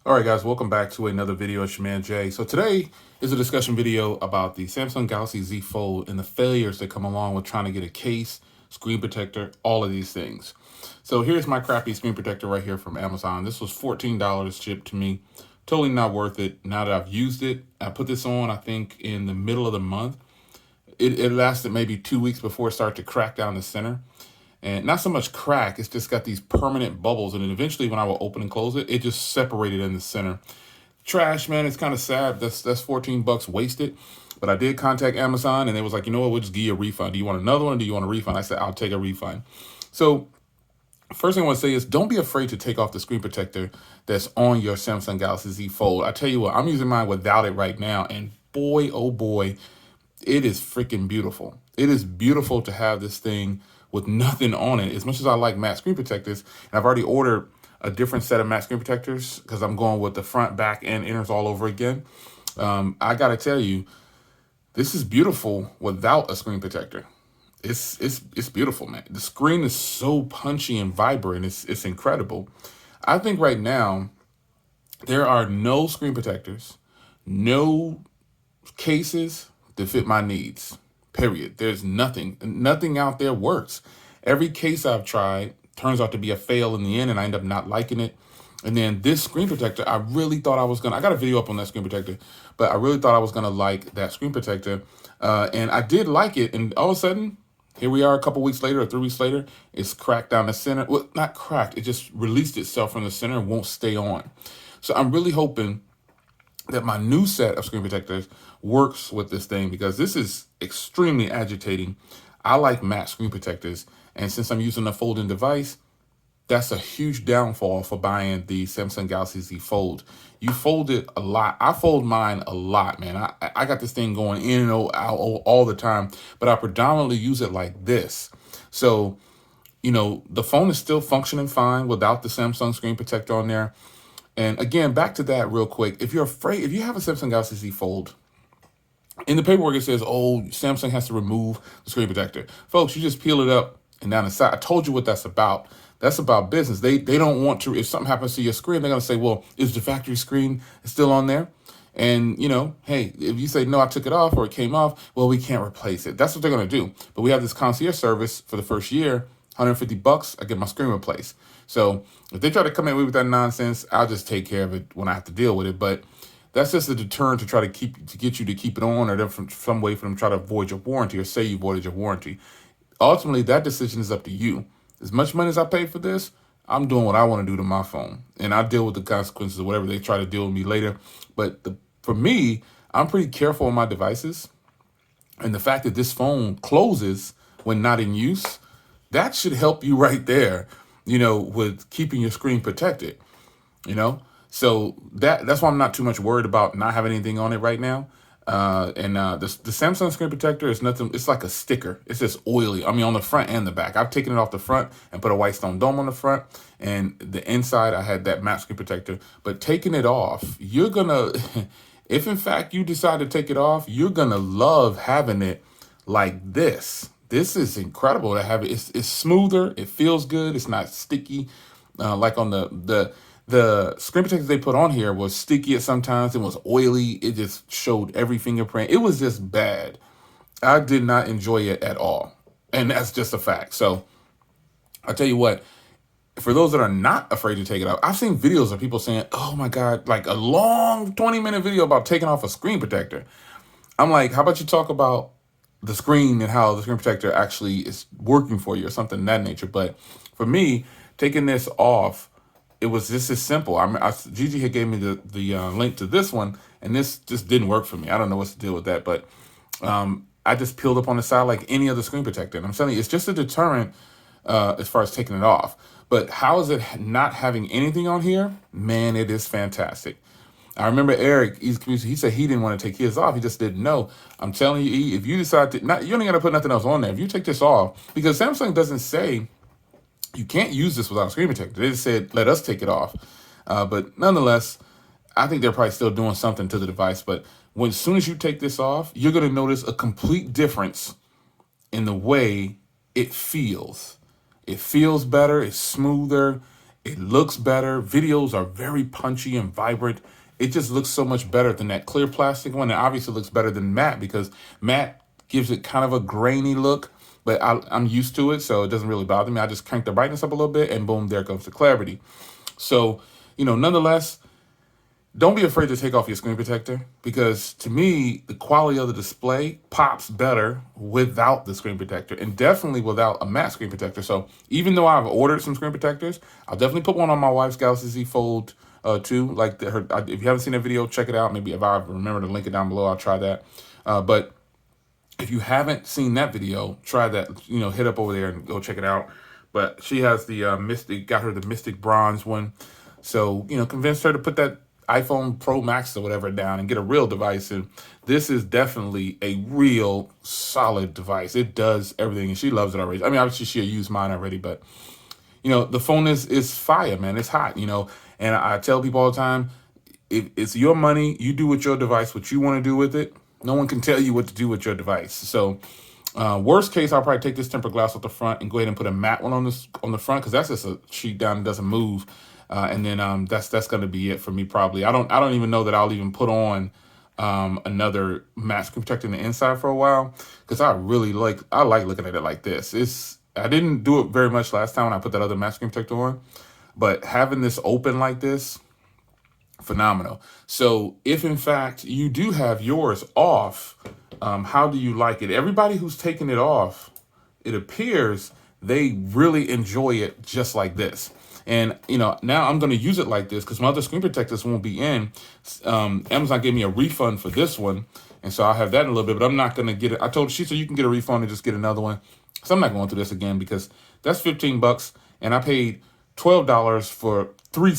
All right, guys, welcome back to another video. It's your man Jay. So today is a discussion video about the Samsung Galaxy Z Fold and the failures that come along with trying to get a case, screen protector, all of these things. So here's my crappy screen protector right here from Amazon. This was $14 shipped to me. Totally not worth it now that I've used it. I put this on, I think, in the middle of the month. It lasted maybe 2 weeks before it started to crack down the center. And not so much crack, it's just got these permanent bubbles. And then eventually when I will open and close it, it just separated in the center. Trash, man, it's kind of sad. That's 14 bucks wasted. But I did contact Amazon and they was like, you know what, we'll just give you a refund. Do you want another one or do you want a refund? I said, I'll take a refund. So first thing I want to say is don't be afraid to take off the screen protector that's on your Samsung Galaxy Z Fold. I tell you what, I'm using mine without it right now. And boy, oh boy, it is freaking beautiful. It is beautiful to have this thing with nothing on it. As much as I like matte screen protectors, and I've already ordered a different set of matte screen protectors because I'm going with the front, back, and inners all over again. I gotta tell you, this is beautiful without a screen protector. It's beautiful, man. The screen is so punchy and vibrant. It's incredible. I think right now there are no screen protectors, no cases that fit my needs. Period. There's nothing out there works. Every case I've tried turns out to be a fail in the end, and I end up not liking it. And then this screen protector, I really thought I was gonna. I got a video up on that screen protector, but I really thought I was gonna like that screen protector, and I did like it. And all of a sudden, here we are, a couple weeks later or 3 weeks later, it's cracked down the center. Well, not cracked. It just released itself from the center and won't stay on. So I'm really hoping that my new set of screen protectors works with this thing because this is extremely agitating. I like matte screen protectors, and since I'm using a folding device, that's a huge downfall for buying the Samsung Galaxy Z Fold. You fold it a lot. I fold mine a lot, man. I got this thing going in and out all the time, but I predominantly use it like this. So, you know, the phone is still functioning fine without the Samsung screen protector on there. And again, back to that real quick. If you're afraid, if you have a Samsung Galaxy Z Fold, in the paperwork it says, oh, Samsung has to remove the screen protector. Folks, you just peel it up and down the side. I told you what that's about. That's about business. They don't want to, if something happens to your screen, they're going to say, well, is the factory screen still on there? And, you know, hey, if you say, no, I took it off or it came off, well, we can't replace it. That's what they're going to do. But we have this concierge service for the first year, 150 bucks, I get my screen replaced. So if they try to come in with that nonsense, I'll just take care of it when I have to deal with it. But that's just a deterrent to try to get you to keep it on, or some way for them to try to avoid your warranty or say you voided your warranty. Ultimately, that decision is up to you. As much money as I pay for this, I'm doing what I want to do to my phone, and I deal with the consequences of whatever they try to deal with me later. But for me, I'm pretty careful on my devices, and the fact that this phone closes when not in use, that should help you right there, you know, with keeping your screen protected, you know? So that's why I'm not too much worried about not having anything on it right now. The Samsung screen protector is nothing. It's like a sticker. It's just oily. I mean, on the front and the back. I've taken it off the front and put a white stone dome on the front, and the inside I had that matte screen protector. But taking it off, you're gonna, if in fact you decide to take it off, you're gonna love having it like this. This is incredible to have it. It's smoother. It feels good. It's not sticky, like on the screen protectors they put on here was sticky at sometimes. It was oily. It just showed every fingerprint. It was just bad. I did not enjoy it at all. And that's just a fact. So I'll tell you what, for those that are not afraid to take it out, I've seen videos of people saying, oh my God, like a long 20-minute video about taking off a screen protector. I'm like, how about you talk about the screen and how the screen protector actually is working for you or something of that nature. But for me, taking this off, it was just as simple. Gigi had gave me the link to this one, and this just didn't work for me. I don't know what's the deal with that, but I just peeled up on the side like any other screen protector. And I'm telling you, it's just a deterrent as far as taking it off. But how is it not having anything on here? Man, it is fantastic. I remember Eric, he said he didn't want to take his off. He just didn't know. I'm telling you, E, if you decide to, you don't got to put nothing else on there. If you take this off, because Samsung doesn't say you can't use this without a screen protector. They just said, let us take it off. But nonetheless, I think they're probably still doing something to the device. But as soon as you take this off, you're going to notice a complete difference in the way it feels. It feels better. It's smoother. It looks better. Videos are very punchy and vibrant. It just looks so much better than that clear plastic one. It obviously looks better than matte because matte gives it kind of a grainy look, but I'm used to it, so it doesn't really bother me. I just crank the brightness up a little bit, and boom, there comes the clarity. So, nonetheless, don't be afraid to take off your screen protector because to me, the quality of the display pops better without the screen protector and definitely without a matte screen protector. So even though I've ordered some screen protectors, I'll definitely put one on my wife's Galaxy Z Fold 2. Like if you haven't seen that video, check it out. Maybe if I remember to link it down below, I'll try that. But if you haven't seen that video, try that. Hit up over there and go check it out. But she has the Mystic, got her the Mystic Bronze one. So, convinced her to put that iPhone Pro Max or whatever down and get a real device. And this is definitely a real solid device. It does everything, and she loves it already. I mean, obviously she used mine already, but the phone is fire, man. It's hot, and I tell people all the time, it's your money. You do with your device what you want to do with it. No one can tell you what to do with your device. So worst case, I'll probably take this tempered glass off the front and go ahead and put a matte one on the front, because that's just a sheet down and doesn't move. And then that's going to be it for me probably. I don't even know that I'll even put on another matte screen protector in the inside for a while, because I like looking at it like this. I didn't do it very much last time when I put that other matte screen protector on, but having this open like this, phenomenal. So if in fact you do have yours off, how do you like it? Everybody who's taken it off, it appears they really enjoy it just like this. And, now I'm going to use it like this because my other screen protectors won't be in. Amazon gave me a refund for this one, and so I'll have that in a little bit, but I'm not going to get it. I told she said you can get a refund and just get another one. So I'm not going through this again because that's $15, and I paid $12 for 3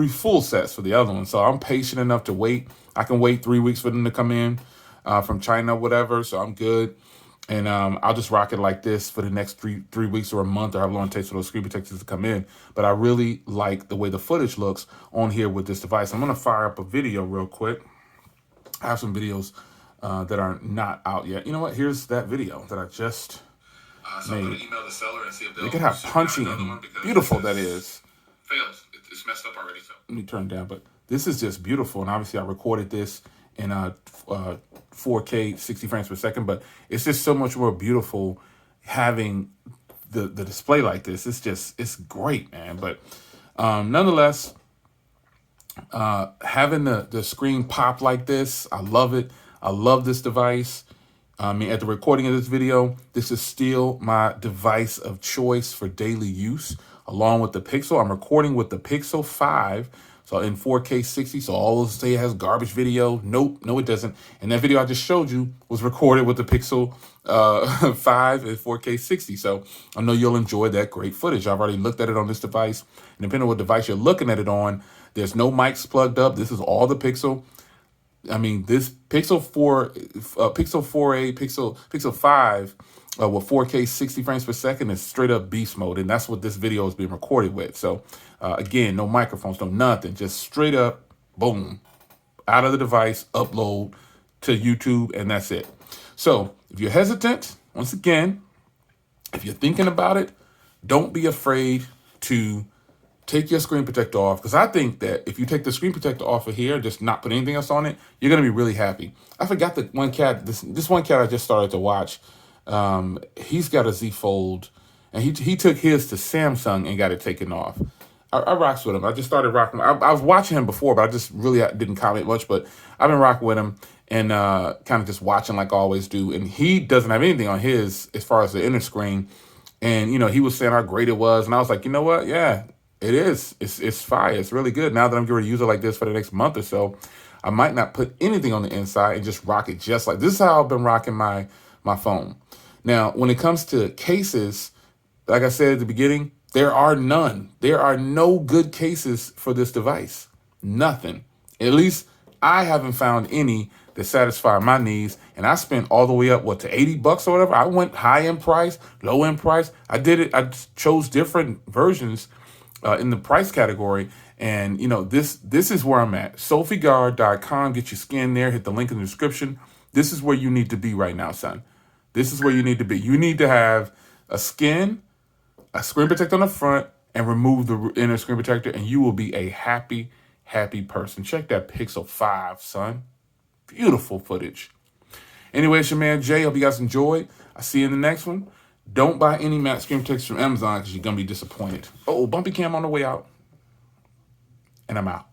full sets for the other one. So I'm patient enough to wait. I can wait 3 weeks for them to come in from China or whatever, so I'm good. And I'll just rock it like this for the next three weeks or a month, or however long it takes for those screen protectors to come in. But I really like the way the footage looks on here with this device. I'm going to fire up a video real quick. I have some videos that are not out yet. You know what? Here's that video that I just so made. I'm going to email the seller and see if they'll... Look at how punchy and beautiful that is. Fails. It's messed up already. So let me turn it down. But this is just beautiful. And obviously I recorded this in 4K 60 frames per second, but it's just so much more beautiful having the display like this. It's great, man. But nonetheless, having the screen pop like this, I love it. I love this device. I mean, at the recording of this video, this is still my device of choice for daily use, along with the Pixel. I'm recording with the Pixel 5, so in 4K 60, so all those say it has garbage video. Nope, no it doesn't. And that video I just showed you was recorded with the Pixel 5 in 4K 60, so I know you'll enjoy that great footage. I've already looked at it on this device, and depending on what device you're looking at it on, there's no mics plugged up. This is all the Pixel. I mean, this Pixel 4, Pixel 4a, Pixel 5 with 4K 60 frames per second is straight up beast mode, and that's what this video is being recorded with. So again, no microphones, no nothing, just straight up, boom, out of the device, upload to YouTube, and that's it. So if you're hesitant, once again, if you're thinking about it, don't be afraid to take your screen protector off, because I think that if you take the screen protector off of here, just not put anything else on it, you're going to be really happy. I forgot the one cat, this one cat I just started to watch. He's got a Z Fold, and he took his to Samsung and got it taken off. I rocks with him. I just started rocking. I was watching him before, but I just really didn't comment much. But I've been rocking with him and kind of just watching like I always do. And he doesn't have anything on his as far as the inner screen. And, he was saying how great it was. And I was like, you know what? Yeah, it is. It's fire. It's really good. Now that I'm going to use it like this for the next month or so, I might not put anything on the inside and just rock it just like this. Is how I've been rocking my phone. Now, when it comes to cases, like I said at the beginning, there are none. There are no good cases for this device. Nothing. At least I haven't found any that satisfy my needs. And I spent all the way up, to $80 or whatever. I went high end price, low end price. I did it. I chose different versions in the price category. And, this is where I'm at. SophieGuard.com. Get your skin there. Hit the link in the description. This is where you need to be right now, son. This is where you need to be. You need to have a screen protector on the front, and remove the inner screen protector, and you will be a happy, happy person. Check that Pixel 5, son. Beautiful footage. Anyway, it's your man Jay. Hope you guys enjoyed. I'll see you in the next one. Don't buy any matte screen protectors from Amazon because you're going to be disappointed. Oh, bumpy cam on the way out. And I'm out.